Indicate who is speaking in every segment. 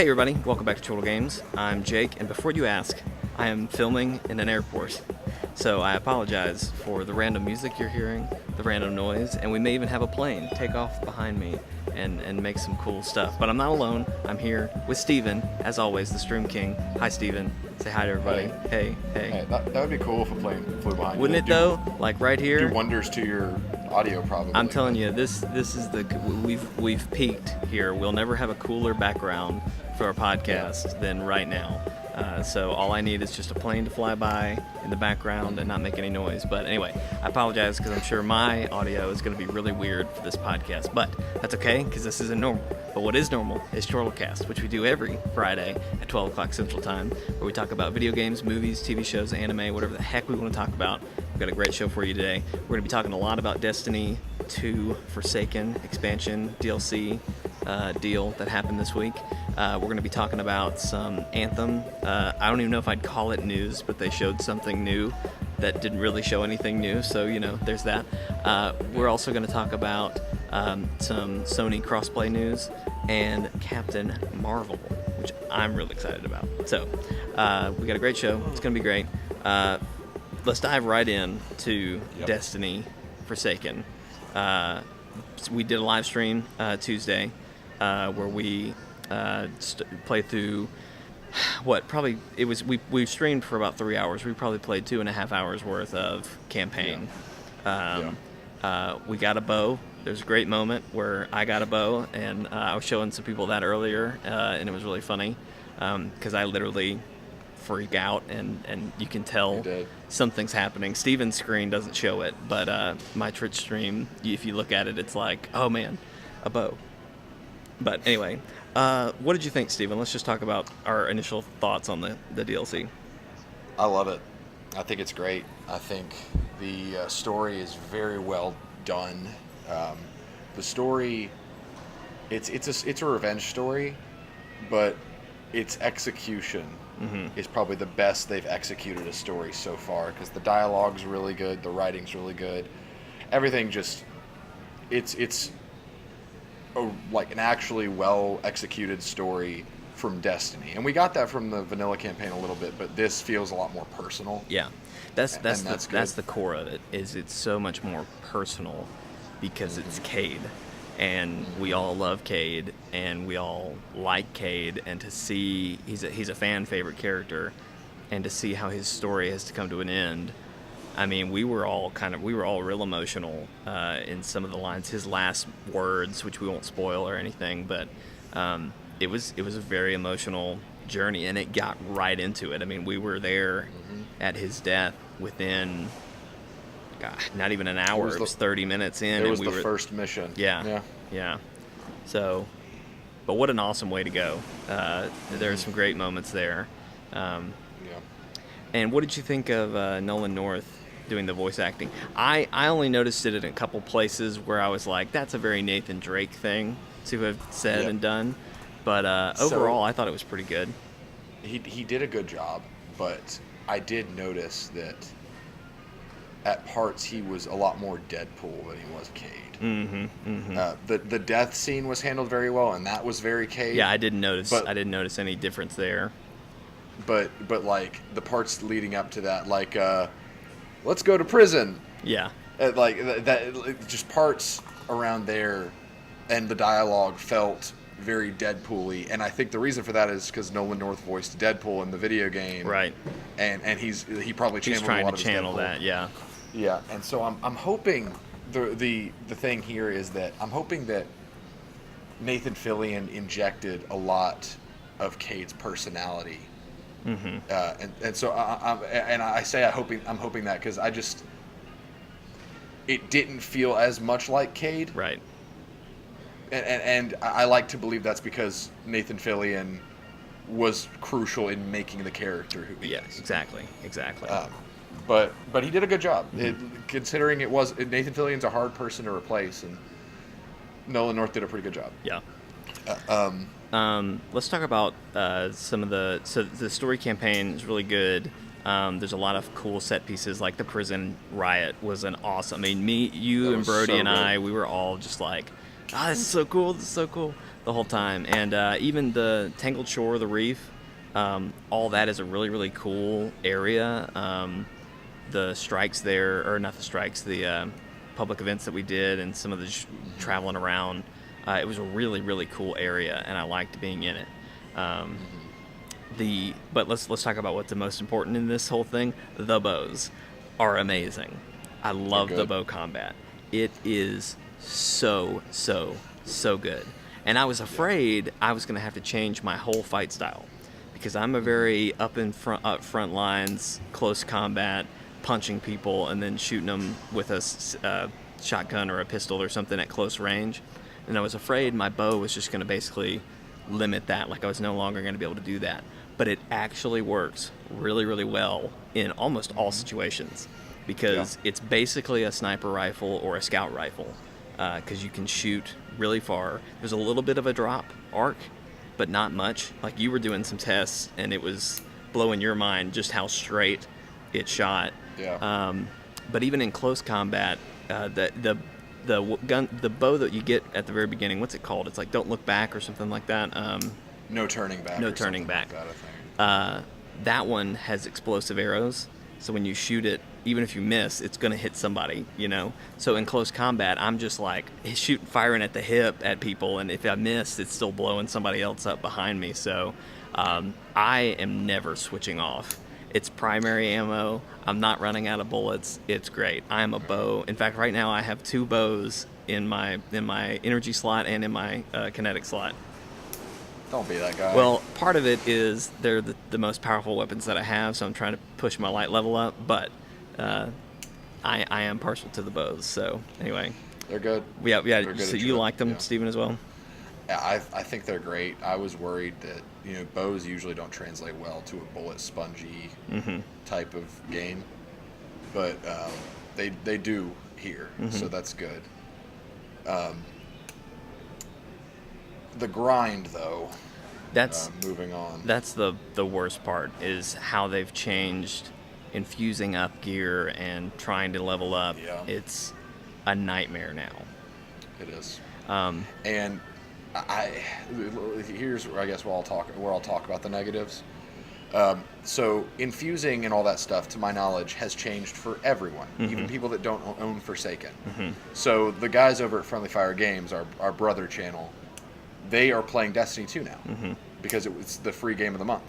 Speaker 1: Hey everybody, welcome back to Chortle Games. I'm Jake, and before you ask, I am filming in an airport. So I apologize for the random music you're hearing, the random noise, and we may even have a plane take off behind me and make some cool stuff. But I'm not alone. I'm here with Steven, as always, the Stream King. Hi Steven. Say hi to everybody. Hey.
Speaker 2: Hey, that would be cool if a plane flew behind you.
Speaker 1: Wouldn't it though? Like right here.
Speaker 2: Do wonders to your audio probably.
Speaker 1: I'm telling you, this is we've peaked here. We'll never have a cooler background for our podcast than right now. So all I need is just a plane to fly by in the background and not make any noise. But anyway, I apologize because I'm sure my audio is going to be really weird for this podcast. But that's okay because this isn't normal. But what is normal is Chortle Cast, which we do every Friday at 12 o'clock Central Time, where we talk about video games, movies, TV shows, anime, whatever the heck we want to talk about. We've got a great show for you today. We're going to be talking a lot about Destiny 2 Forsaken expansion DLC deal that happened this week. We're going to be talking about some Anthem. I don't even know if I'd call it news, but they showed something new that didn't really show anything new, so there's that. We're also going to talk about some Sony crossplay news and Captain Marvel, which I'm really excited about. So we got a great show. It's going to be great. Let's dive right in to Destiny Forsaken. We did a live stream Tuesday where we played through we streamed for about 3 hours. We probably played 2.5 hours worth of campaign. We got a bow. There's a great moment where I got a bow, and I was showing some people that earlier, and it was really funny because I literally freak out, and you can tell something's happening. Steven's screen doesn't show it, but my Twitch stream, if you look at it, it's like, oh man, a bow. But anyway, what did you think, Steven? Let's just talk about our initial thoughts on the DLC.
Speaker 2: I love it. I think it's great. I think the story is very well done. The story, it's a revenge story, but its execution is probably the best they've executed a story so far, because the dialogue's really good, the writing's really good, everything just it's like an actually well executed story from Destiny, and we got that from the vanilla campaign a little bit, but this feels a lot more personal.
Speaker 1: Yeah, that's the core of it. Is it's so much more personal because it's Cade, and we all love Cade, and we all like Cade, and to see he's a fan favorite character, and to see how his story has to come to an end. I mean, we were all real emotional in some of the lines. His last words, which we won't spoil or anything, but it was a very emotional journey, and it got right into it. I mean, we were there at his death within, not even an hour. It was 30 minutes in.
Speaker 2: It was the first mission.
Speaker 1: Yeah. So, but what an awesome way to go. There are some great moments there. And what did you think of Nolan North doing the voice acting? I only noticed it in a couple places where I was like, that's a very Nathan Drake thing to have said and done. But overall, I thought it was pretty good.
Speaker 2: He did a good job, but I did notice that at parts he was a lot more Deadpool than he was Cade. The death scene was handled very well, and that was very Cade.
Speaker 1: Yeah, I didn't notice any difference there.
Speaker 2: But like the parts leading up to that, like let's go to prison.
Speaker 1: Yeah.
Speaker 2: Like that, just parts around there, and the dialogue felt very Deadpool-y, and I think the reason for that is because Nolan North voiced Deadpool in the video game,
Speaker 1: right?
Speaker 2: And he probably channeled
Speaker 1: trying
Speaker 2: a lot
Speaker 1: to
Speaker 2: of
Speaker 1: channel
Speaker 2: Deadpool.
Speaker 1: that,
Speaker 2: yeah. And so I'm hoping the thing here is that I'm hoping that Nathan Fillion injected a lot of Cade's personality. And so I'm hoping that because it didn't feel as much like Cade,
Speaker 1: right?
Speaker 2: And I like to believe that's because Nathan Fillion was crucial in making the character who he is.
Speaker 1: Exactly.
Speaker 2: But he did a good job, considering Nathan Fillion's a hard person to replace, and Nolan North did a pretty good job.
Speaker 1: Yeah. Let's talk about some of the story campaign is really good. There's a lot of cool set pieces, like the prison riot was an awesome. I mean, you and Brody and I, we were all just like, this is so cool. This is so cool. The whole time. And even the Tangled Shore, the reef, all that is a really, really cool area. The strikes there, or not the strikes, the public events that we did and some of the traveling around, it was a really, really cool area, and I liked being in it. But let's talk about what's the most important in this whole thing. The bows are amazing. I love the bow combat. It is so good. And I was afraid I was going to have to change my whole fight style, because I'm a very up front lines, close combat, punching people and then shooting them with a shotgun or a pistol or something at close range. And I was afraid my bow was just going to basically limit that, like I was no longer going to be able to do that. But it actually works really, really well in almost all situations, because it's basically a sniper rifle or a scout rifle, because you can shoot really far. There's a little bit of a drop arc, but not much. Like, you were doing some tests and it was blowing your mind just how straight it shot. But even in close combat, the bow that you get at the very beginning, what's it called? It's like Don't Look Back or something like that.
Speaker 2: No Turning Back.
Speaker 1: No Turning Back.
Speaker 2: Like that, I think.
Speaker 1: That one has explosive arrows, so when you shoot it, even if you miss, it's going to hit somebody, you know? So in close combat, I'm just like firing at the hip at people, and if I miss, it's still blowing somebody else up behind me. So I am never switching off. It's primary ammo. I'm not running out of bullets. It's great. I am a bow. In fact, right now I have 2 bows in my energy slot and in my kinetic slot.
Speaker 2: Don't be that guy.
Speaker 1: Well, part of it is they're the most powerful weapons that I have, so I'm trying to push my light level up, but I am partial to the bows. So anyway,
Speaker 2: they're good.
Speaker 1: Yeah.
Speaker 2: They're good.
Speaker 1: So you like them, Steven, as well?
Speaker 2: Yeah, I think they're great. I was worried that, you know, bows usually don't translate well to a bullet spongy type of game, but they do here, so that's good. The grind, though.
Speaker 1: That's
Speaker 2: moving on.
Speaker 1: That's the worst part, is how they've changed infusing up gear and trying to level up.
Speaker 2: Yeah.
Speaker 1: It's a nightmare now.
Speaker 2: It is. And here's where I guess where I'll talk about the negatives. So infusing and all that stuff, to my knowledge, has changed for everyone, even people that don't own Forsaken. So the guys over at Friendly Fire Games, our brother channel, they are playing Destiny 2 now because it was the free game of the month.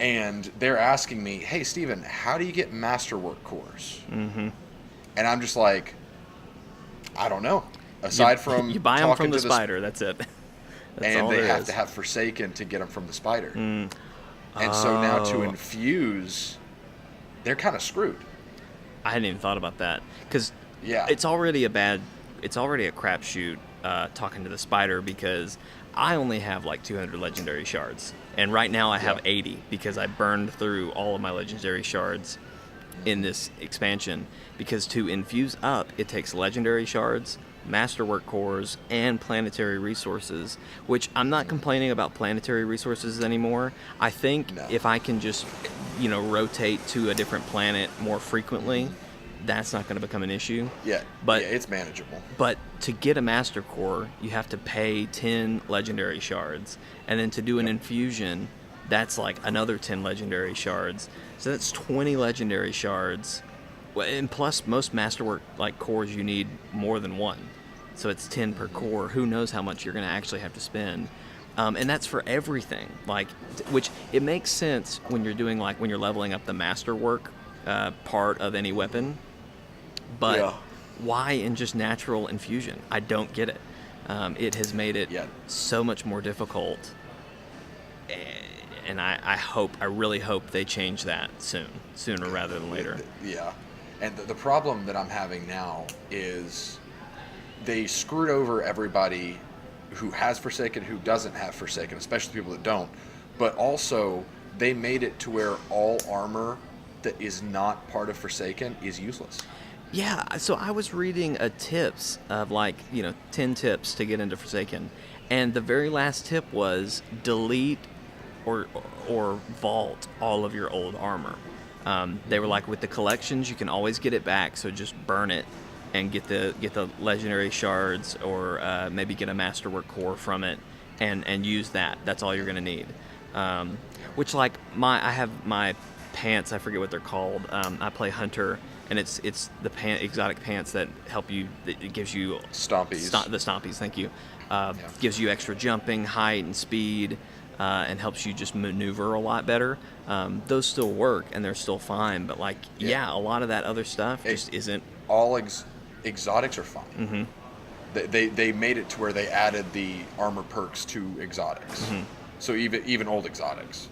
Speaker 2: And they're asking me, hey, Steven, how do you get Masterwork cores? And I'm just like, I don't know. Aside from
Speaker 1: you buy them from the Spider, that's it.
Speaker 2: And they have to have Forsaken to get them from the Spider. And so now to infuse, they're kind of screwed.
Speaker 1: I hadn't even thought about that, because
Speaker 2: Yeah.
Speaker 1: it's already a crapshoot talking to the Spider, because I only have like 200 legendary shards, and right now I have 80 because I burned through all of my legendary shards in this expansion. Because to infuse up, it takes legendary shards, masterwork cores, and planetary resources, which I'm not complaining about planetary resources anymore. I think if I can just, rotate to a different planet more frequently, that's not going to become an issue.
Speaker 2: But it's manageable.
Speaker 1: But to get a master core, you have to pay 10 legendary shards, and then to do an infusion, that's like another 10 legendary shards. So that's 20 legendary shards. And plus, most masterwork cores, you need more than one, so it's 10 per core. Who knows how much you're going to actually have to spend, and that's for everything. Which it makes sense when you're doing when you're leveling up the masterwork part of any weapon, but why in just natural infusion? I don't get it. It has made it so much more difficult, and I really hope they change that sooner rather than later.
Speaker 2: Yeah. And the problem that I'm having now is they screwed over everybody who has Forsaken, who doesn't have Forsaken, especially people that don't. But also, they made it to where all armor that is not part of Forsaken is useless.
Speaker 1: Yeah, so I was reading tips of 10 tips to get into Forsaken. And the very last tip was delete or vault all of your old armor. They were like, with the collections, you can always get it back, so just burn it. and get the legendary shards, or maybe get a masterwork core from it, and use that. That's all you're gonna need. Which, like, I have my pants. I forget what they're called. I play hunter, and it's the exotic pants that help you. It gives you
Speaker 2: Stompies.
Speaker 1: The stompies. Thank you. Gives you extra jumping, height, and speed, and helps you just maneuver a lot better. Those still work, and they're still fine. But like, a lot of that other stuff just isn't.
Speaker 2: All exotics are fine.
Speaker 1: Mm-hmm.
Speaker 2: They made it to where they added the armor perks to exotics.
Speaker 1: Mm-hmm.
Speaker 2: So even old exotics.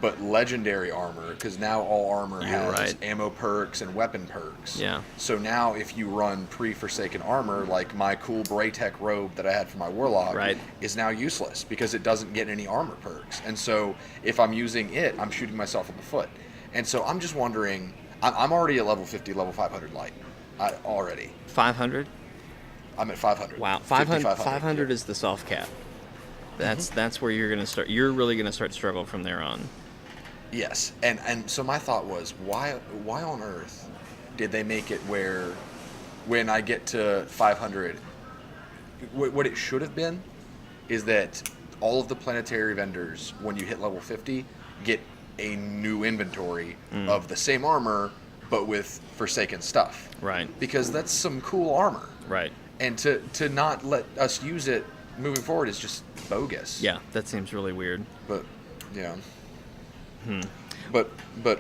Speaker 2: But legendary armor, because now all armor has ammo perks and weapon perks.
Speaker 1: Yeah.
Speaker 2: So now if you run pre-Forsaken armor, like my cool Braytech robe that I had for my Warlock, is now useless because it doesn't get any armor perks. And so if I'm using it, I'm shooting myself in the foot. And so I'm just wondering, I'm already at level 50, level 500 light. Already.
Speaker 1: 500?
Speaker 2: I'm at 500.
Speaker 1: Wow. 500 is the soft cap. That's where you're gonna start. You're really gonna start to struggle from there on.
Speaker 2: Yes, and so my thought was, why on earth did they make it where when I get to 500, what it should have been is that all of the planetary vendors, when you hit level 50, get a new inventory of the same armor, but with Forsaken stuff.
Speaker 1: Right.
Speaker 2: Because that's some cool armor.
Speaker 1: Right.
Speaker 2: And to not let us use it moving forward is just bogus.
Speaker 1: Yeah, that seems really weird.
Speaker 2: But, yeah. But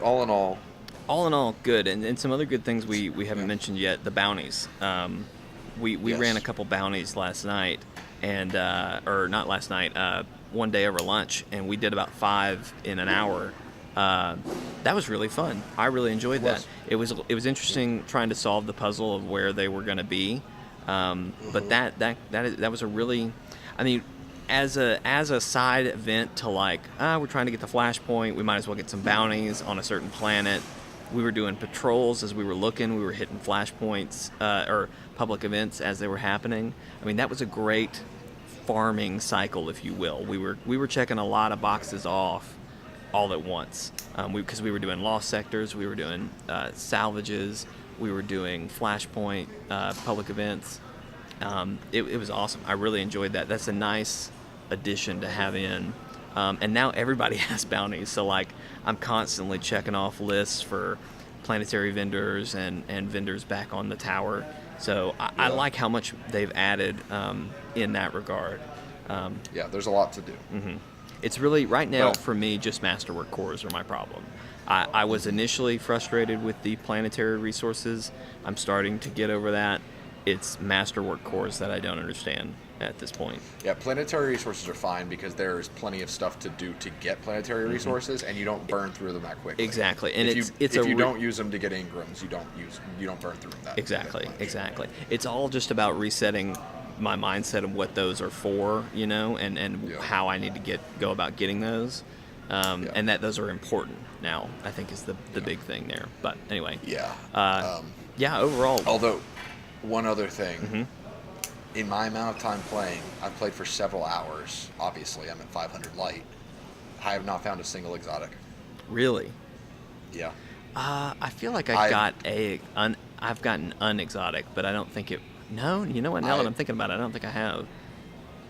Speaker 2: all in all,
Speaker 1: good. And some other good things we haven't mentioned yet. The bounties. We ran a couple bounties last night, and or not last night. One day over lunch, and we did about 5 in an hour. That was really fun. I really enjoyed that. It was interesting trying to solve the puzzle of where they were going to be. But that was a really, I mean, as a side event to like, we're trying to get the flashpoint, we might as well get some bounties on a certain planet. We were doing patrols as we were looking. We were hitting flashpoints or public events as they were happening. I mean, that was a great farming cycle, if you will. We were checking a lot of boxes off all at once, because we were doing lost sectors, we were doing salvages, we were doing flashpoint public events. It was awesome. I really enjoyed that. That's a nice addition to have in. And now everybody has bounties, so like I'm constantly checking off lists for planetary vendors and vendors back on the tower. So I like how much they've added in that regard.
Speaker 2: There's a lot to do.
Speaker 1: Mm-hmm. It's really, right now, for me, just masterwork cores are my problem. I was initially frustrated with the planetary resources. I'm starting to get over that. It's masterwork cores that I don't understand at this point.
Speaker 2: Yeah, planetary resources are fine because there's plenty of stuff to do to get planetary resources, and you don't burn through them that quickly.
Speaker 1: Exactly, and
Speaker 2: if you don't use them to get Ingrams, you don't burn through them that
Speaker 1: Exactly. It's all just about resetting my mindset of what those are for, and how I need to go about getting those, and that those are important now, I think, is the big thing there. But anyway, overall.
Speaker 2: Although, one other thing, in my amount of time playing, I've played for several hours. Obviously, I'm at 500 light. I have not found a single exotic.
Speaker 1: Really?
Speaker 2: Yeah.
Speaker 1: I feel like I've gotten unexotic, but I don't think it. No, you know what? Now that I'm thinking about it, I don't think I have.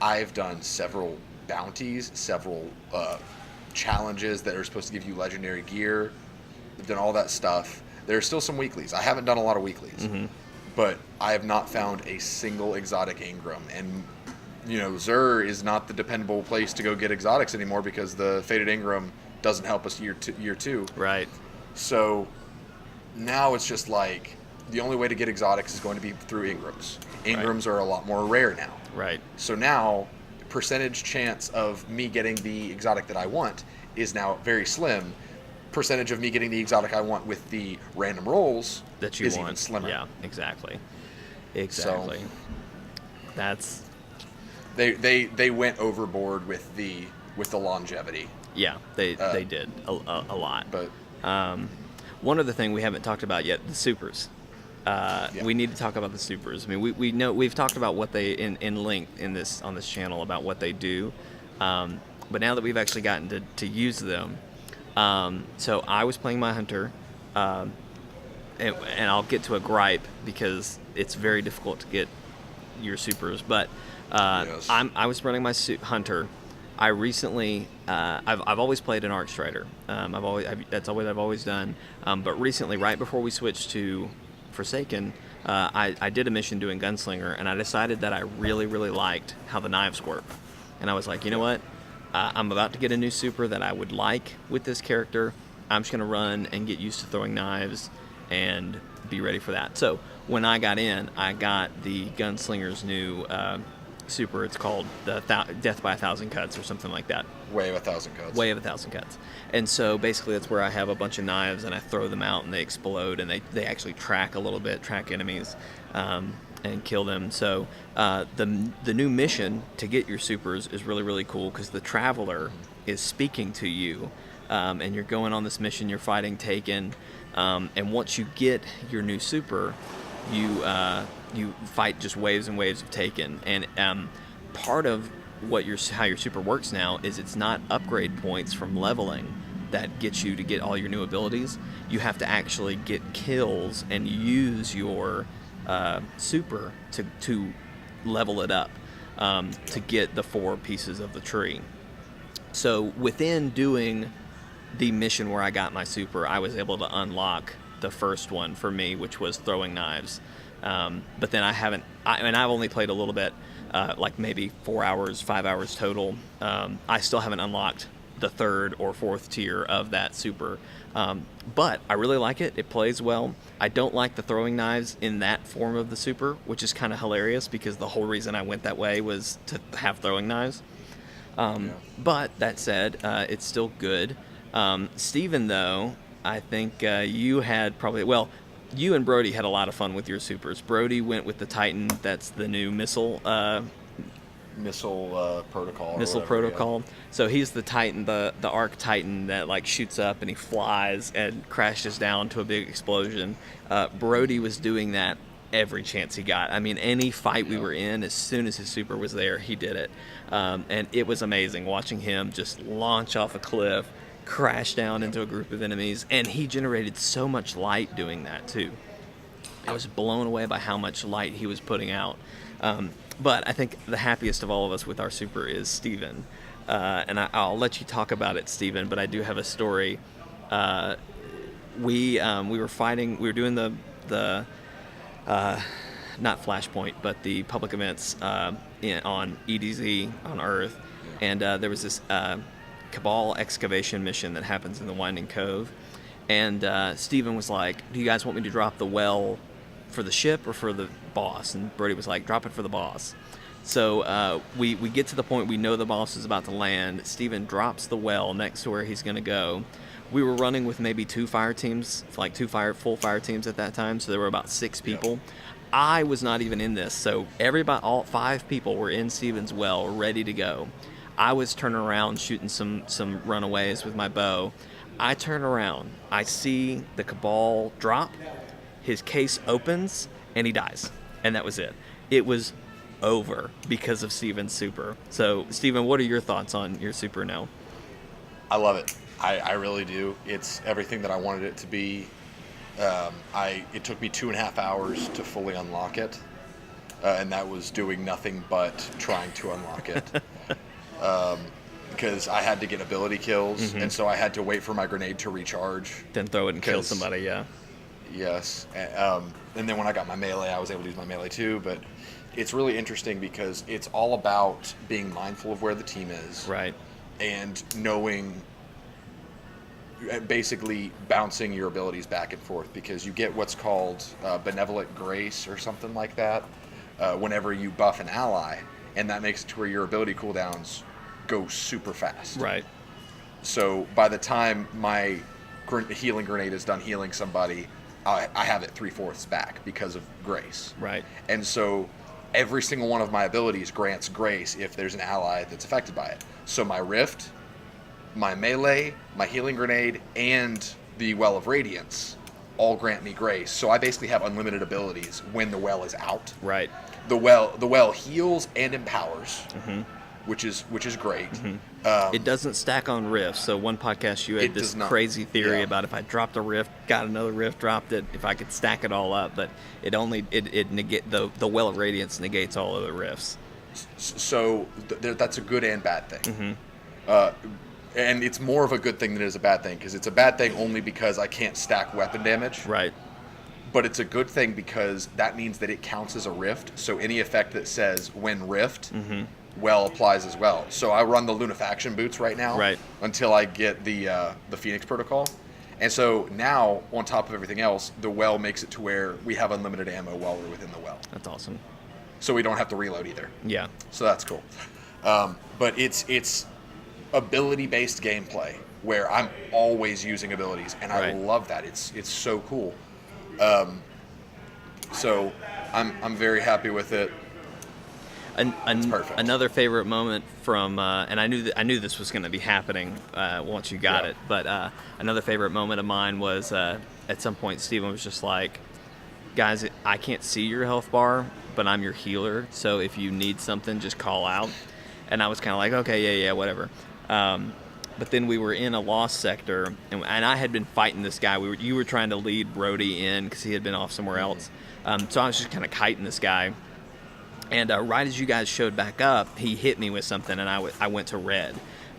Speaker 2: I've done several bounties, several challenges that are supposed to give you legendary gear. I've done all that stuff. There's still some weeklies. I haven't done a lot of weeklies, but I have not found a single exotic Ingram. And, Xur is not the dependable place to go get exotics anymore because the Fated Ingram doesn't help us year two.
Speaker 1: Right.
Speaker 2: So now it's just like, the only way to get exotics is going to be through Ingrams. Ingrams are a lot more rare now.
Speaker 1: Right.
Speaker 2: So now, percentage chance of me getting the exotic that I want is now very slim. Percentage of me getting the exotic I want with the random rolls is even slimmer.
Speaker 1: Yeah, exactly.
Speaker 2: So,
Speaker 1: that's
Speaker 2: they went overboard with the longevity.
Speaker 1: Yeah, they did a lot.
Speaker 2: But
Speaker 1: one other thing we haven't talked about yet, the supers. We need to talk about the supers. I mean, we know we've talked about what they in length on this channel about what they do, but now that we've actually gotten to use them, so I was playing my hunter, and I'll get to a gripe because it's very difficult to get your supers, but
Speaker 2: Yes.
Speaker 1: I was running my hunter. I recently I've always played an Arc Strider. That's what I've always done. But recently, right before we switched to Forsaken, I did a mission doing Gunslinger, and I decided that I really liked how the knives work. And I was like, you know what? I'm about to get a new super that I would like with this character. I'm just gonna run and get used to throwing knives and be ready for that. So when I got in, I got the Gunslinger's new super. It's called the Death by 1,000 Cuts or something like that.
Speaker 2: Way of 1,000 Cuts.
Speaker 1: Way of 1,000 Cuts. And so basically that's where I have a bunch of knives and I throw them out and they explode and they actually track a little bit, track enemies and kill them. So the new mission to get your supers is really cool because the Traveler is speaking to you and you're going on this mission, you're fighting Taken, and once you get your new super, you fight just waves and waves of Taken, and part of how your super works now is it's not upgrade points from leveling that gets you to get all your new abilities. You have to actually get kills and use your super to level it up to get the 4 pieces of the tree. So within doing the mission where I got my super, I was able to unlock the first one for me, which was throwing knives. But then I've only played a little bit, like maybe 4 hours, 5 hours total. I still haven't unlocked the 3rd or 4th tier of that super. But I really like it. It plays well. I don't like the throwing knives in that form of the super, which is kind of hilarious because the whole reason I went that way was to have throwing knives. But that said, it's still good. Steven, though, I think you had probably... Well, you and Brody had a lot of fun with your supers. Brody went with the Titan. That's the new missile
Speaker 2: protocol.
Speaker 1: Missile protocol. Yeah. So he's the Titan, the Arc Titan that like shoots up and he flies and crashes down to a big explosion. Brody was doing that every chance he got. I mean, any fight we were in, as soon as his super was there, he did it. And it was amazing watching him just launch off a cliff, crash down into a group of enemies, and he generated so much light doing that too. I was blown away by how much light he was putting out. But I think the happiest of all of us with our super is Steven. And I'll let you talk about it, Steven, but I do have a story. We were fighting, we were doing the not Flashpoint, but the public events on EDZ on Earth, and there was this Cabal excavation mission that happens in the Winding Cove, and Steven was like, do you guys want me to drop the well for the ship or for the boss? And Brody was like, drop it for the boss. So we get to the point, we know the boss is about to land. Steven drops the well next to where he's going to go. We were running with maybe 2 fire teams, like full fire teams at that time, so there were about 6 people. Yep. I was not even in this, so all 5 people were in Steven's well, ready to go. I was turning around shooting some runaways with my bow. I turn around, I see the Cabal drop, his case opens, and he dies. And that was it. It was over because of Steven's super. So, Steven, what are your thoughts on your super now?
Speaker 2: I love it. I really do. It's everything that I wanted it to be. It took me 2.5 hours to fully unlock it. And that was doing nothing but trying to unlock it. Because I had to get ability kills, and so I had to wait for my grenade to recharge.
Speaker 1: Then throw it and kill somebody, yeah.
Speaker 2: Yes. And then when I got my melee, I was able to use my melee too. But it's really interesting because it's all about being mindful of where the team is.
Speaker 1: Right.
Speaker 2: And knowing, basically bouncing your abilities back and forth, because you get what's called benevolent grace or something like that whenever you buff an ally, and that makes it to where your ability cooldowns go super fast.
Speaker 1: Right.
Speaker 2: So by the time my healing grenade is done healing somebody, I have it 3/4 back because of grace.
Speaker 1: Right.
Speaker 2: And so every single one of my abilities grants grace if there's an ally that's affected by it. So my rift, my melee, my healing grenade, and the Well of Radiance all grant me grace. So I basically have unlimited abilities when the well is out.
Speaker 1: Right.
Speaker 2: The well heals and empowers, which is great.
Speaker 1: It doesn't stack on rifts. So one podcast you had this crazy theory about if I dropped a rift, got another rift, dropped it, if I could stack it all up, but it only negate the well of radiance negates all of the rifts.
Speaker 2: So that's a good and bad thing. And it's more of a good thing than it is a bad thing, because it's a bad thing only because I can't stack weapon damage.
Speaker 1: Right.
Speaker 2: But it's a good thing because that means that it counts as a rift. So any effect that says when rift, well applies as well. So I run the Lunafaction boots right now, until I get the Phoenix Protocol. And so now, on top of everything else, the well makes it to where we have unlimited ammo while we're within the well.
Speaker 1: That's awesome.
Speaker 2: So we don't have to reload either.
Speaker 1: Yeah.
Speaker 2: So that's cool. But it's ability-based gameplay where I'm always using abilities, and I love that. It's so cool. So I'm very happy with it. It's perfect.
Speaker 1: Another favorite moment from, and I knew this was going to be happening once you got it, but another favorite moment of mine was at some point Steven was just like, guys, I can't see your health bar, but I'm your healer, so if you need something, just call out. And I was kind of like, okay, yeah, whatever. But then we were in a lost sector, and I had been fighting this guy. You were trying to lead Brody in because he had been off somewhere else. So I was just kind of kiting this guy. And right as you guys showed back up, he hit me with something, and I went to red.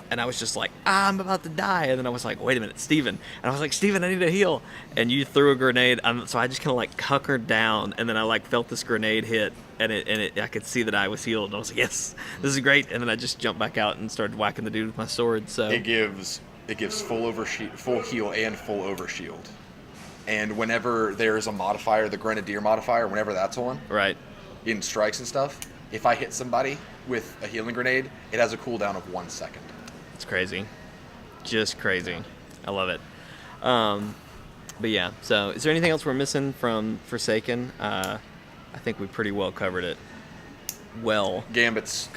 Speaker 1: And I was just like, I'm about to die. And then I was like, wait a minute, Steven. And I was like, Steven, I need a heal. And you threw a grenade. So I just kind of like cuckered down, and then I like felt this grenade hit, and I could see that I was healed. And I was like, yes, this is great. And then I just jumped back out and started whacking the dude with my sword. So
Speaker 2: it gives full heal and full overshield. And whenever there's a modifier, the Grenadier modifier, whenever that's on, in strikes and stuff, if I hit somebody with a healing grenade, it has a cooldown of 1 second.
Speaker 1: It's crazy. Just crazy. I love it. But yeah, so is there anything else we're missing from Forsaken? I think we pretty well covered it.
Speaker 2: Gambit's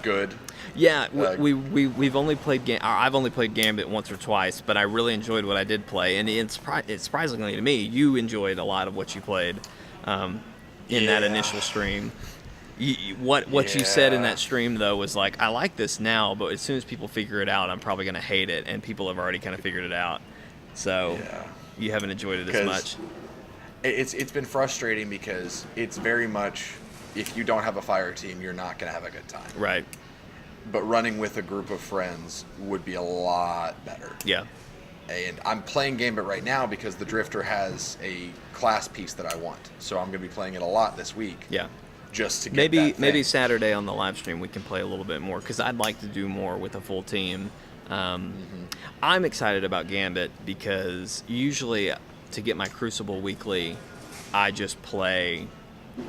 Speaker 2: good.
Speaker 1: Yeah, we've only played I've only played Gambit once or twice, but I really enjoyed what I did play, and it's surprisingly to me, you enjoyed a lot of what you played in that initial stream. What you said in that stream, though, was like, I like this now, but as soon as people figure it out, I'm probably going to hate it, and people have already kind of figured it out. So you haven't enjoyed it as much.
Speaker 2: It's been frustrating because it's very much, if you don't have a fire team, you're not going to have a good time.
Speaker 1: Right.
Speaker 2: But running with a group of friends would be a lot better.
Speaker 1: Yeah.
Speaker 2: And I'm playing Gambit right now because the Drifter has a class piece that I want. So I'm going to be playing it a lot this week.
Speaker 1: Yeah.
Speaker 2: Just to get
Speaker 1: maybe Saturday on the live stream we can play a little bit more, because I'd like to do more with a full team. I'm excited about Gambit because usually to get my Crucible weekly, I just play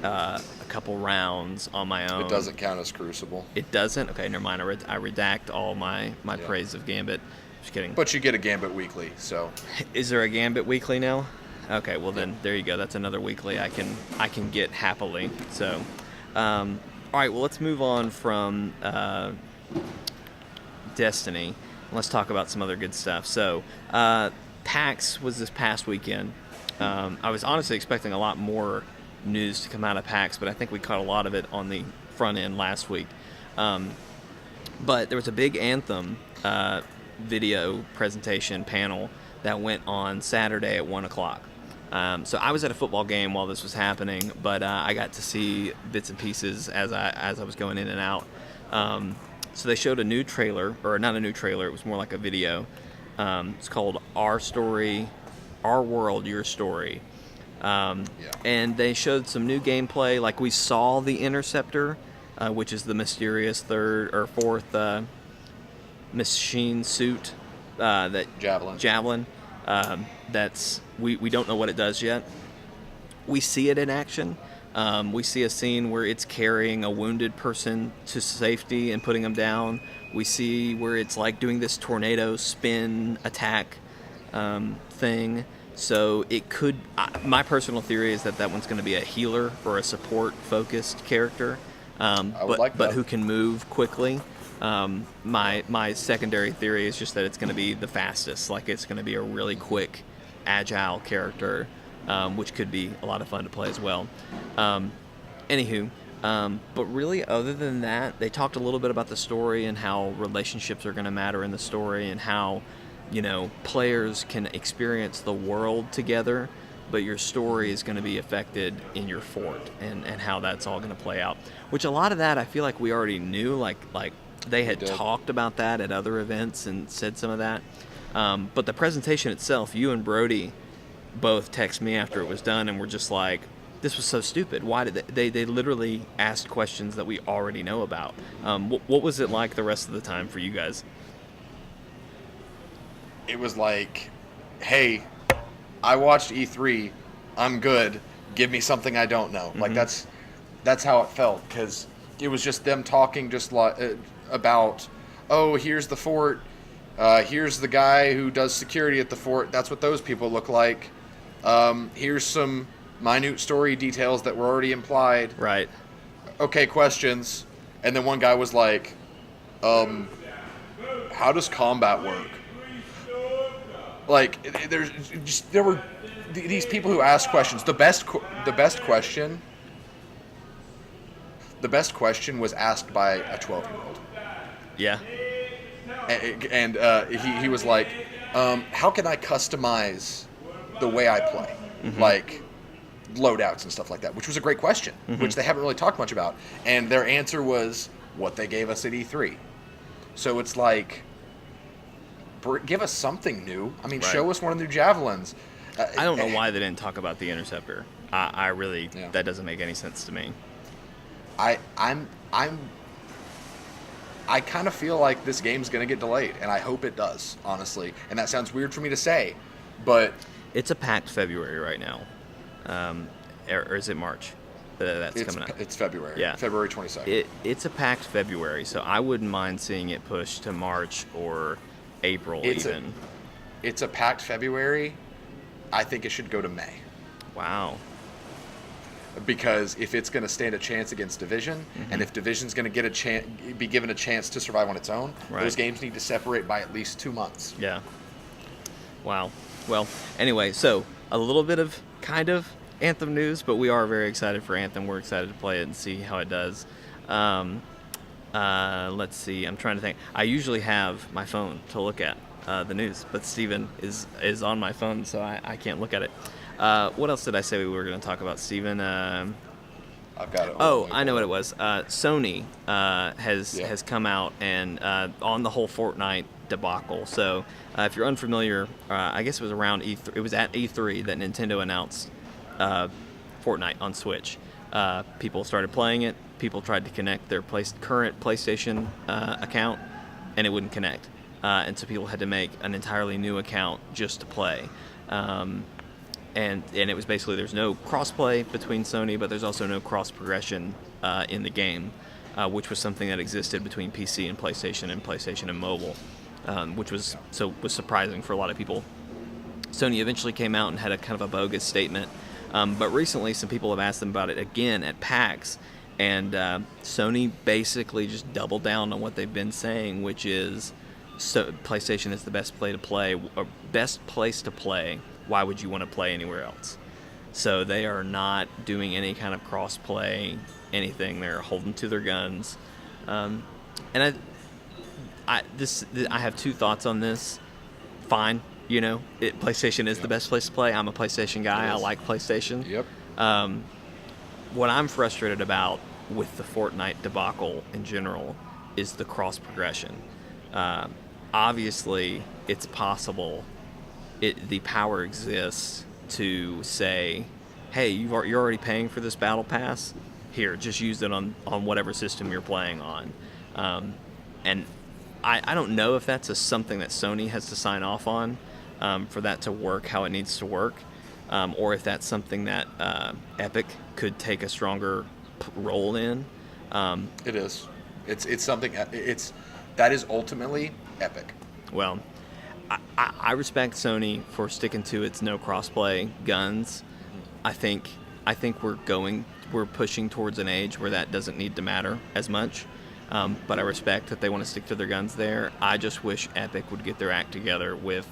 Speaker 1: a couple rounds on my own.
Speaker 2: It doesn't count as Crucible.
Speaker 1: It doesn't? Okay, never mind. I redact all my praise of Gambit. Just kidding.
Speaker 2: But you get a Gambit weekly, so.
Speaker 1: Is there a Gambit weekly now? Okay, well then there you go. That's another weekly I can get happily. So, all right. Well, let's move on from Destiny. Let's talk about some other good stuff. So, PAX was this past weekend. I was honestly expecting a lot more news to come out of PAX, but I think we caught a lot of it on the front end last week. But there was a big Anthem video presentation panel that went on Saturday at 1 o'clock. So I was at a football game while this was happening, but I got to see bits and pieces as I was going in and out. So they showed a new trailer, or not a new trailer, it was more like a video. It's called Our Story, Our World, Your Story. And they showed some new gameplay, like we saw the Interceptor, which is the mysterious third or fourth machine suit, that Javelin. That's we don't know what it does yet. We see it in action. We see a scene where it's carrying a wounded person to safety and putting them down. We see where it's like doing this tornado spin attack thing. So it could. My personal theory is that one's going to be a healer or a support-focused character, but who can move quickly. My secondary theory is just that it's going to be the fastest. Like it's going to be a really quick, agile character, which could be a lot of fun to play as well. Anywho, But really, other than that, they talked a little bit about the story and how relationships are going to matter in the story and how, players can experience the world together, but your story is going to be affected in your fort and how that's all going to play out. Which a lot of that I feel like we already knew, like they had talked about that at other events and said some of that. But the presentation itself, you and Brody both text me after it was done and were just like, this was so stupid. Why did they literally asked questions that we already know about. What was it like the rest of the time for you guys?
Speaker 2: It was like, hey, I watched E3. I'm good. Give me something I don't know. Like that's how it felt, because it was just them talking just like about, oh, here's the fort. Here's the guy who does security at the fort. That's what those people look like. Here's some minute story details that were already implied.
Speaker 1: Right. Okay,
Speaker 2: questions. And then one guy was like, how does combat work? Like, there were these people who asked questions. The best question was asked by a 12-year-old.
Speaker 1: Yeah.
Speaker 2: And he was like, how can I customize the way I play? Like, loadouts and stuff like that, which was a great question, which they haven't really talked much about. And their answer was what they gave us at E3. So it's like, give us something new. I mean, show us one of the new javelins.
Speaker 1: I don't know why they didn't talk about the interceptor. I really, that doesn't make any sense to me.
Speaker 2: I kind of feel like this game's going to get delayed, and I hope it does, honestly. And that sounds weird for me to say, but
Speaker 1: it's a packed February right now. Or is it March? That's coming up.
Speaker 2: It's February.
Speaker 1: Yeah.
Speaker 2: February 22nd.
Speaker 1: It's a packed February, so I wouldn't mind seeing it pushed to March or April even.
Speaker 2: It's a packed February. I think it should go to May.
Speaker 1: Wow.
Speaker 2: Because if it's going to stand a chance against Division, and if Division's going to get be given a chance to survive on its own, those games need to separate by at least 2 months.
Speaker 1: Yeah. Wow. Well, anyway, so a little bit of kind of Anthem news, but we are very excited for Anthem. We're excited to play it and see how it does. Let's see. I'm trying to think. I usually have my phone to look at the news, but Steven is on my phone, so I can't look at it. What else did I say we were going to talk about, Steven?
Speaker 2: I've got it.
Speaker 1: Oh, I know what it was. Sony has come out and on the whole Fortnite debacle. So if you're unfamiliar, I guess it was around E3. It was at E3 that Nintendo announced Fortnite on Switch. People started playing it. People tried to connect their current PlayStation account, and it wouldn't connect. And so people had to make an entirely new account just to play. And it was basically, there's no cross-play between Sony, but there's also no cross-progression in the game, which was something that existed between PC and PlayStation and mobile, which was surprising for a lot of people. Sony eventually came out and had a kind of a bogus statement, but recently some people have asked them about it again at PAX, and Sony basically just doubled down on what they've been saying, which is PlayStation is the best place to play. Why would you want to play anywhere else? So they are not doing any kind of cross-play, anything. They're holding to their guns. And I have two thoughts on this. Fine, PlayStation is the best place to play. I'm a PlayStation guy. I like PlayStation.
Speaker 2: Yep.
Speaker 1: What I'm frustrated about with the Fortnite debacle in general is the cross-progression. Obviously, it's possible. The power exists to say, hey, you're already paying for this battle pass. Here, just use it on whatever system you're playing on. And I don't know if that's something that Sony has to sign off on for that to work how it needs to work, or if that's something that Epic could take a stronger role in.
Speaker 2: It is. It's something. That is ultimately Epic.
Speaker 1: Well, I respect Sony for sticking to its no crossplay guns. I think we're pushing towards an age where that doesn't need to matter as much. But I respect that they want to stick to their guns there. I just wish Epic would get their act together with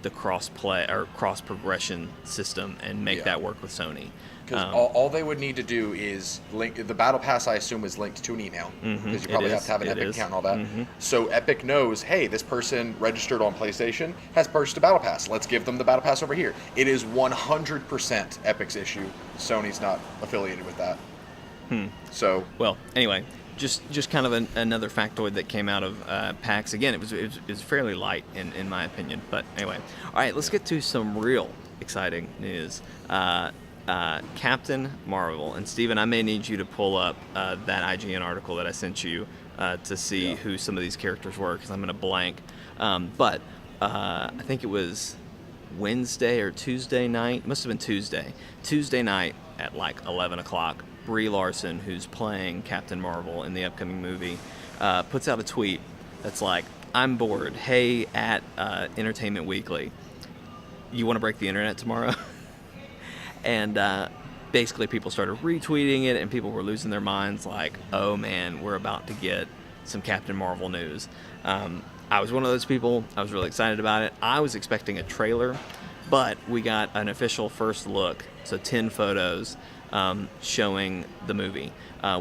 Speaker 1: the cross play or cross progression system and make that work with Sony.
Speaker 2: Because all they would need to do is link the battle pass. I assume is linked to an email because you probably have to have an Epic account and all that. So Epic knows, hey, this person registered on PlayStation has purchased a battle pass. Let's give them the battle pass over here. It is 100% Epic's issue. Sony's not affiliated with that. So
Speaker 1: well, anyway, just kind of another factoid that came out of PAX. Again, it was fairly light in my opinion. But anyway, all right, let's get to some real exciting news. Captain Marvel, and Steven, I may need you to pull up that IGN article that I sent you to see who some of these characters were, because I'm going to blank. But I think it was Wednesday or Tuesday night. It must have been Tuesday. Tuesday night at like 11 o'clock, Brie Larson, who's playing Captain Marvel in the upcoming movie, puts out a tweet that's like, I'm bored. Hey, at Entertainment Weekly, you want to break the internet tomorrow? And basically people started retweeting it, and people were losing their minds like, oh man, we're about to get some Captain Marvel news. I was one of those people. I was really excited about it. I was expecting a trailer, but we got an official first look, so 10 photos showing the movie.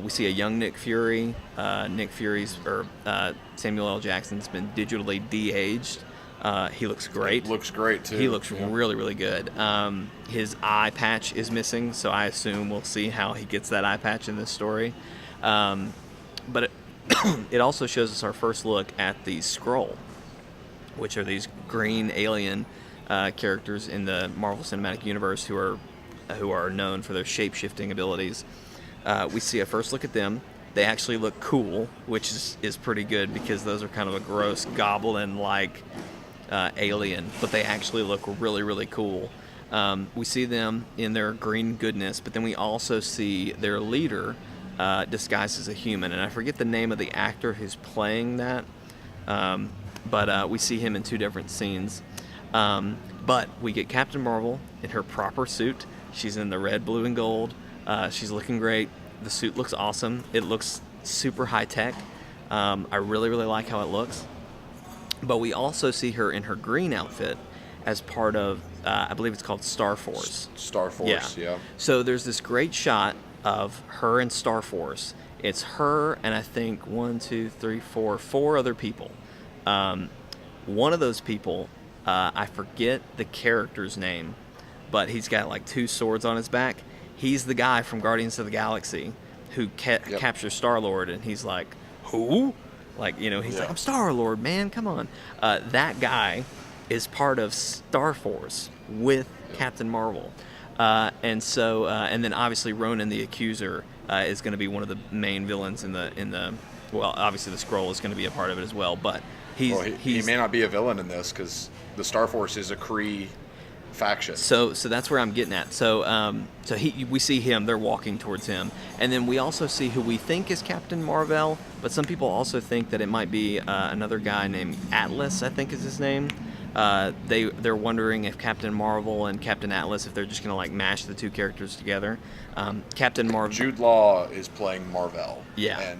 Speaker 1: We see a young Nick Fury. Samuel L. Jackson's been digitally de-aged. He looks great.
Speaker 2: It looks great too.
Speaker 1: He looks really, really good. His eye patch is missing, so I assume we'll see how he gets that eye patch in this story. But it also shows us our first look at the Skrull, which are these green alien characters in the Marvel Cinematic Universe who are known for their shape-shifting abilities. We see a first look at them. They actually look cool, which is pretty good, because those are kind of a gross goblin-like alien, but they actually look really, really cool. We see them in their green goodness, but then we also see their leader disguised as a human, and I forget the name of the actor who's playing that, but we see him in 2 different scenes. But we get Captain Marvel in her proper suit. She's in the red, blue, and gold. She's looking great. The suit looks awesome. It looks super high-tech. I really, really like how it looks. But we also see her in her green outfit as part of, I believe it's called Star Force.
Speaker 2: Star Force, yeah.
Speaker 1: So there's this great shot of her and Star Force. It's her and I think 4 other people. One of those people, I forget the character's name, but he's got like 2 swords on his back. He's the guy from Guardians of the Galaxy who captures Star-Lord, and he's like, who? Like, he's like, I'm Star-Lord, man, come on. That guy is part of Star Force with Captain Marvel. And then obviously Ronan the Accuser is going to be one of the main villains in the well, obviously the Skrull is going to be a part of it as well, but he
Speaker 2: may not be a villain in this, because the Star Force is a Kree faction.
Speaker 1: So that's where I'm getting at. So we see him. They're walking towards him, and then we also see who we think is Captain Marvel, but some people also think that it might be another guy named Atlas, I think is his name. They're wondering if Captain Marvel and Captain Atlas, if they're just gonna like mash the 2 characters together. Captain Marvel.
Speaker 2: Jude Law is playing Marvel.
Speaker 1: Yeah.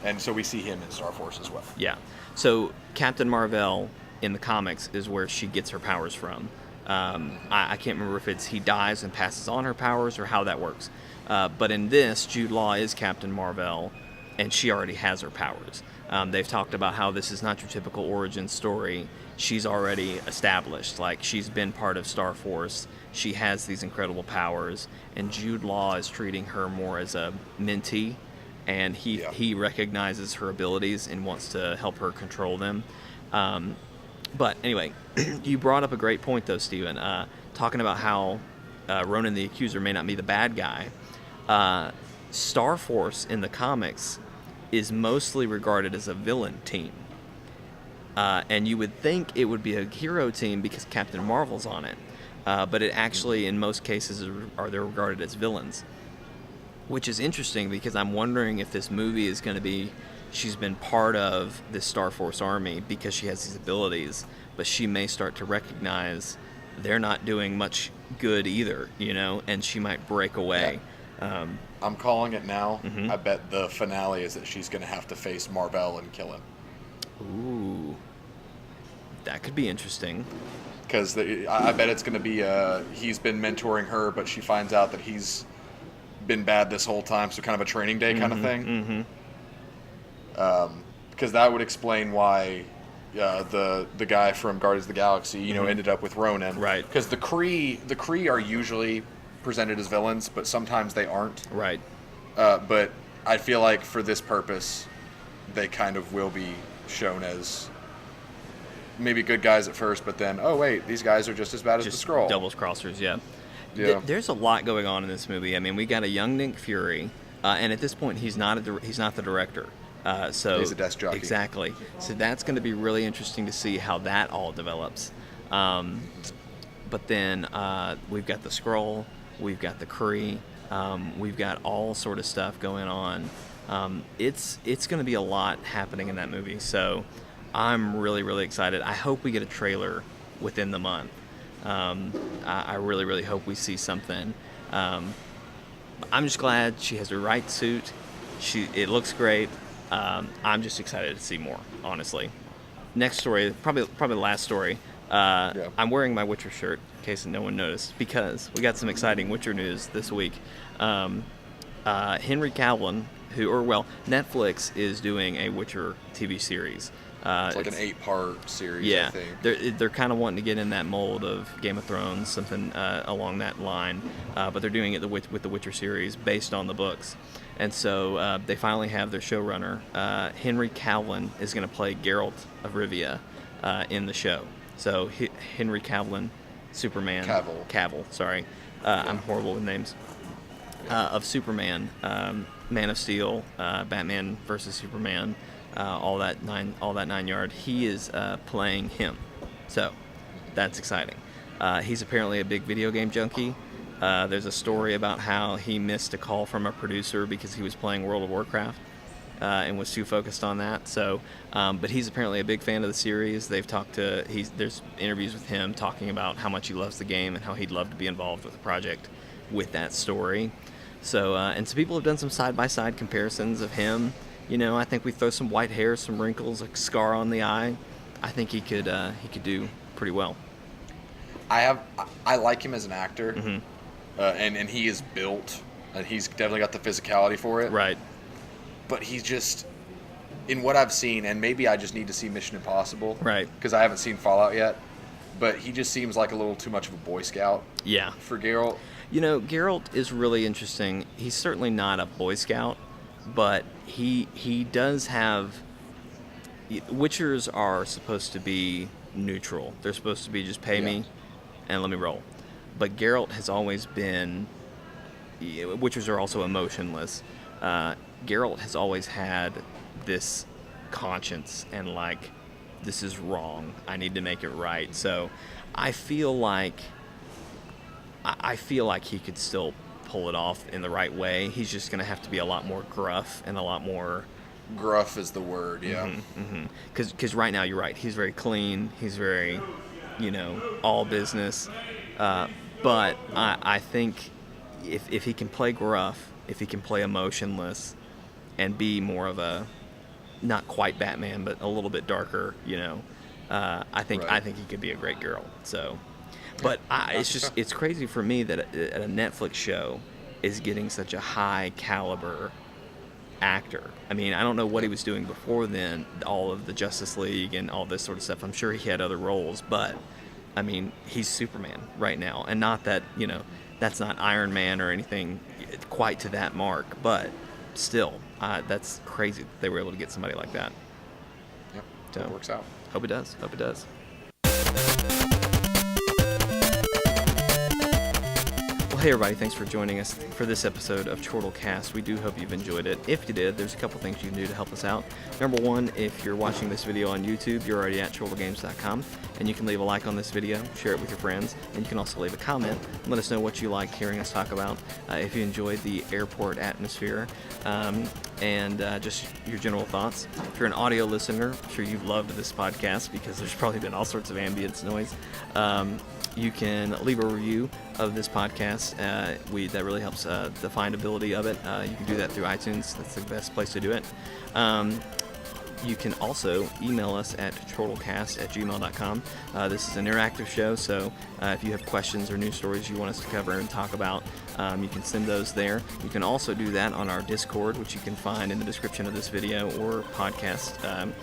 Speaker 2: And so we see him in Star Force as well.
Speaker 1: Yeah. So Captain Marvel in the comics is where she gets her powers from. I can't remember if it's he dies and passes on her powers or how that works. But in this, Jude Law is Captain Marvel, and she already has her powers. They've talked about how this is not your typical origin story. She's already established. Like, she's been part of Star Force. She has these incredible powers, and Jude Law is treating her more as a mentee, and he recognizes her abilities and wants to help her control them. But anyway, you brought up a great point, though, Steven, talking about how Ronan the Accuser may not be the bad guy. Star Force in the comics is mostly regarded as a villain team. And you would think it would be a hero team because Captain Marvel's on it. But it actually, in most cases, they're regarded as villains. Which is interesting, because I'm wondering if this movie is going to be, she's been part of this Star Force army because she has these abilities, but she may start to recognize they're not doing much good either, and she might break away.
Speaker 2: Yeah. I'm calling it now. Mm-hmm. I bet the finale is that she's going to have to face Marvel and kill him.
Speaker 1: Ooh. That could be interesting.
Speaker 2: Because I bet it's going to be he's been mentoring her, but she finds out that he's been bad this whole time, so kind of a training day kind of thing. Because that would explain why the guy from Guardians of the Galaxy, ended up with Ronan.
Speaker 1: Right.
Speaker 2: Because the Kree are usually presented as villains, but sometimes they aren't.
Speaker 1: Right.
Speaker 2: But I feel like for this purpose, they kind of will be shown as maybe good guys at first, but then, oh wait, these guys are just as bad as the Skrull.
Speaker 1: Doubles crossers, yeah.
Speaker 2: Yeah.
Speaker 1: There's a lot going on in this movie. I mean, we got a young Nick Fury, and at this point, he's not the director. So
Speaker 2: he's a desk jockey.
Speaker 1: Exactly. So that's going to be really interesting to see how that all develops. But then we've got the Skrull, we've got the Kree, we've got all sort of stuff going on. It's going to be a lot happening in that movie. So I'm really, really excited. I hope we get a trailer within the month. I really, really hope we see something. I'm just glad she has the right suit. It looks great. I'm just excited to see more, honestly. Next story, probably the last story.
Speaker 2: Yeah.
Speaker 1: I'm wearing my Witcher shirt, in case no one noticed, because we got some exciting Witcher news this week. Henry Cavill, Netflix is doing a Witcher TV series.
Speaker 2: It's like an 8-part series,
Speaker 1: yeah,
Speaker 2: I think.
Speaker 1: They're kind of wanting to get in that mold of Game of Thrones, something along that line, but they're doing it with the Witcher series based on the books. And so they finally have their showrunner. Henry Cavill is going to play Geralt of Rivia in the show. So Henry Cavill, Superman. Cavill, sorry. I'm horrible with names. Of Superman, Man of Steel, Batman versus Superman. All that nine yard. He is playing him, so that's exciting. He's apparently a big video game junkie. There's a story about how he missed a call from a producer because he was playing World of Warcraft and was too focused on that. So, but he's apparently a big fan of the series. They've talked to there's interviews with him talking about how much he loves the game and how he'd love to be involved with the project with that story. So, and some people have done some side-by-side comparisons of him. I think we throw some white hair, some wrinkles, a scar on the eye. I think he could do pretty well.
Speaker 2: I like him as an actor,
Speaker 1: Mm-hmm.
Speaker 2: and he is built, and he's definitely got the physicality for it.
Speaker 1: Right.
Speaker 2: But he's just, in what I've seen, and maybe I just need to see Mission Impossible,
Speaker 1: right?
Speaker 2: Because I haven't seen Fallout yet. But he just seems like a little too much of a Boy Scout.
Speaker 1: Yeah.
Speaker 2: For Geralt.
Speaker 1: Geralt is really interesting. He's certainly not a Boy Scout, but he does have. Witchers are supposed to be neutral. They're supposed to be just pay me and let me roll. But Geralt has always been. Witchers are also emotionless. Geralt has always had this conscience and this is wrong. I need to make it right. So I feel like he could still pull it off in the right way. He's just going to have to be a lot more gruff and a lot more...
Speaker 2: Gruff is the word, yeah.
Speaker 1: Because right now, you're right. He's very clean. He's very, all business. But I think if he can play gruff, if he can play emotionless, and be more of a, not quite Batman, but a little bit darker, I think he could be a great Geralt. So, but it's crazy for me that a Netflix show is getting such a high caliber actor. I mean, I don't know what he was doing before then, all of the Justice League and all this sort of stuff. I'm sure he had other roles, but I mean, he's Superman right now, and not that, that's not Iron Man or anything quite to that mark, but still, that's crazy that they were able to get somebody like that.
Speaker 2: Yep,
Speaker 1: so
Speaker 2: it works out.
Speaker 1: Hope it does. Well, hey everybody, thanks for joining us for this episode of Chortle Cast. We do hope you've enjoyed it. If you did, there's a couple things you can do to help us out. Number one, if you're watching this video on YouTube, you're already at ChortleGames.com, and you can leave a like on this video, share it with your friends, and you can also leave a comment and let us know what you like hearing us talk about, if you enjoyed the airport atmosphere, and just your general thoughts. If you're an audio listener, I'm sure you've loved this podcast because there's probably been all sorts of ambience noise. You can leave a review of this podcast. That really helps the findability of it. You can do that through iTunes. That's the best place to do it. You can also email us at ChortleCast@gmail.com. This is an interactive show, so if you have questions or news stories you want us to cover and talk about, you can send those there. You can also do that on our Discord, which you can find in the description of this video or podcast.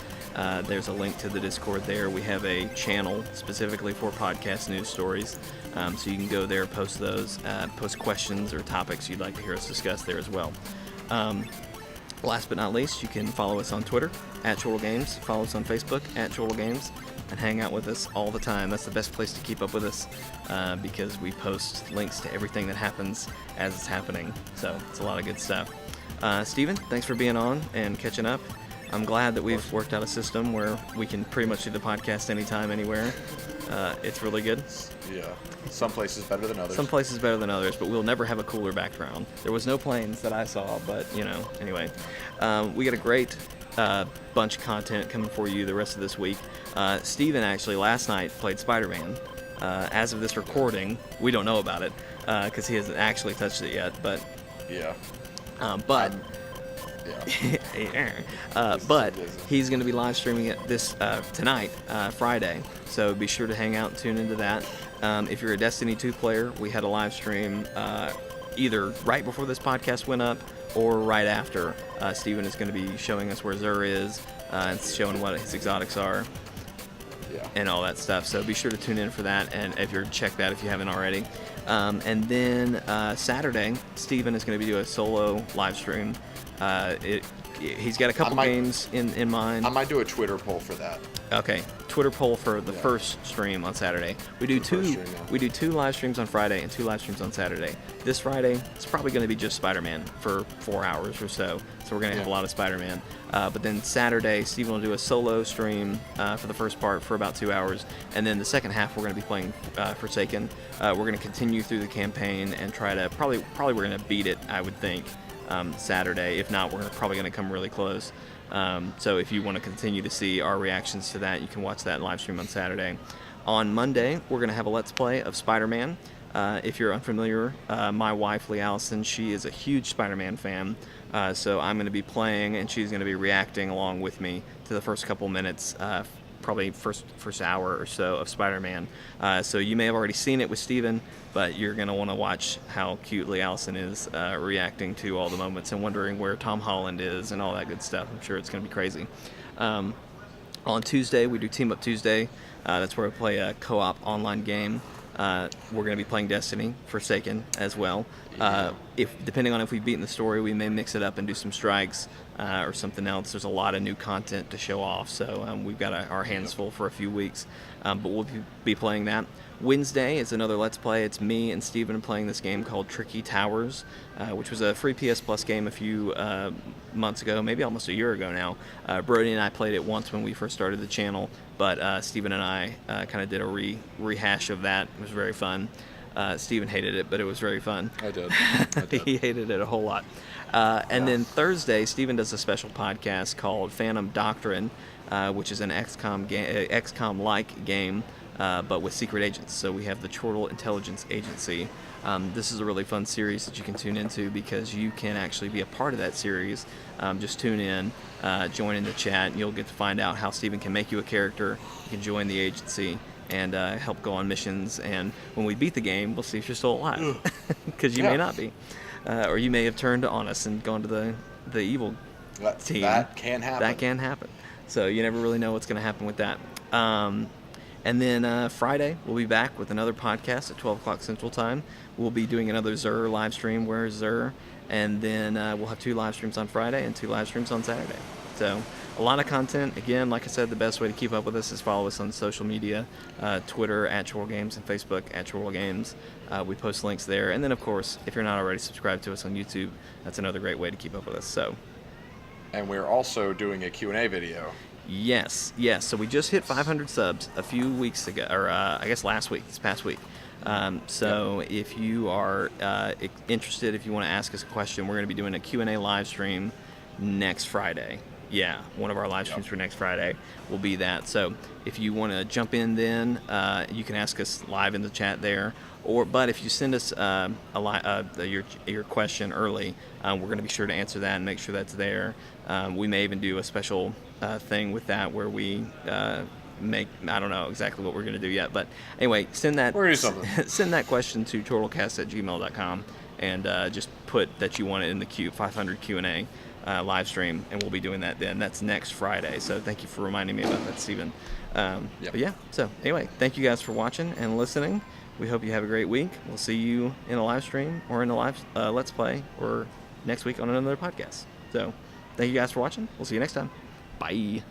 Speaker 1: There's a link to the Discord there. We have a channel specifically for podcast news stories, so you can go there, post those, post questions or topics you'd like to hear us discuss there as well. Last but not least, you can follow us on Twitter at Chortle Games, follow us on Facebook at Chortle Games, and hang out with us all the time. That's the best place to keep up with us because we post links to everything that happens as it's happening. So it's a lot of good stuff. Steven, thanks for being on and catching up. I'm glad that we've worked out a system where we can pretty much do the podcast anytime, anywhere. It's really good.
Speaker 2: Yeah. Some places better than others.
Speaker 1: Some places better than others, but we'll never have a cooler background. There was no planes that I saw, but, anyway. We got a great bunch of content coming for you the rest of this week. Steven actually last night played Spider-Man. As of this recording, we don't know about it because he hasn't actually touched it yet, but...
Speaker 2: Yeah.
Speaker 1: But he's going to be live streaming it this tonight, Friday. So be sure to hang out and tune into that. If you're a Destiny 2 player, we had a live stream either right before this podcast went up or right after. Steven is going to be showing us where Xur is and showing what his exotics are.
Speaker 2: Yeah.
Speaker 1: And all that stuff. So be sure to tune in for that, and check that if you haven't already. And then Saturday, Steven is going to be doing a solo live stream. He's got a couple games in mind.
Speaker 2: I might do a Twitter poll for that.
Speaker 1: Okay, Twitter poll for the first stream on Saturday. We do two live streams on Friday and 2 live streams on Saturday. This Friday, it's probably going to be just Spider-Man for 4 hours or so. So we're going to have a lot of Spider-Man. But then Saturday, Steven will do a solo stream for the first part for about 2 hours. And then the second half, we're going to be playing Forsaken. We're going to continue through the campaign and try to, probably we're going to beat it, I would think, Saturday. If not, we're probably going to come really close. So if you want to continue to see our reactions to that, you can watch that live stream on Saturday. On Monday, we're going to have a Let's Play of Spider-Man. If you're unfamiliar, my wife, Lee Allison, she is a huge Spider-Man fan. So I'm going to be playing, and she's going to be reacting along with me to the first couple minutes, probably first hour or so of Spider-Man. So you may have already seen it with Steven, but you're going to want to watch how cute Lee Allison is reacting to all the moments and wondering where Tom Holland is and all that good stuff. I'm sure it's going to be crazy. On Tuesday, we do Team Up Tuesday. That's where we play a co-op online game. We're going to be playing Destiny, Forsaken as well. Depending on if we've beaten the story, we may mix it up and do some strikes or something else. There's a lot of new content to show off, so we've got our hands full for a few weeks. But we'll be playing that. Wednesday is another Let's Play. It's me and Steven playing this game called Tricky Towers, which was a free PS Plus game a few months ago, maybe almost a year ago now. Brody and I played it once when we first started the channel, but Steven and I kind of did a rehash of that. It was very fun. Steven hated it, but it was very fun.
Speaker 2: I did.
Speaker 1: He hated it a whole lot. And then Thursday, Steven does a special podcast called Phantom Doctrine, which is an XCOM-like game, but with secret agents. So we have the Chortle Intelligence Agency. This is a really fun series that you can tune into because you can actually be a part of that series. Just tune in, join in the chat, and you'll get to find out how Steven can make you a character. You can join the agency and help go on missions. And when we beat the game, we'll see if you're still alive, because you may not be. Or you may have turned on us and gone to the evil team.
Speaker 2: That can happen.
Speaker 1: That can happen. So you never really know what's going to happen with that. And then Friday, we'll be back with another podcast at 12 o'clock Central Time. We'll be doing another Xur live stream, Where's Xur? And then we'll have 2 live streams on Friday and 2 live streams on Saturday. So a lot of content. Again, like I said, the best way to keep up with us is follow us on social media, Twitter at Chortle Games and Facebook at Chortle Games. We post links there. And then, of course, if you're not already subscribed to us on YouTube, that's another great way to keep up with us. So. And
Speaker 2: we're also doing a Q&A video.
Speaker 1: Yes. So we just hit 500 subs a few weeks ago, or I guess this past week. If you are interested, if you want to ask us a question, we're going to be doing a Q&A live stream next Friday. Yeah, one of our live streams for next Friday will be that. So if you want to jump in then, you can ask us live in the chat there. But if you send us your question early, we're going to be sure to answer that and make sure that's there. We may even do a special thing with that where we I don't know exactly what we're going to do yet. But anyway, send that question to chortlecast@gmail.com and just put that you want it in the 500 Q&A live stream, and we'll be doing that then. That's next Friday. So thank you for reminding me about that, Stephen. But yeah, so anyway, thank you guys for watching and listening. We hope you have a great week. We'll see you in a live stream or in a live Let's Play or next week on another podcast. So thank you guys for watching. We'll see you next time. Bye.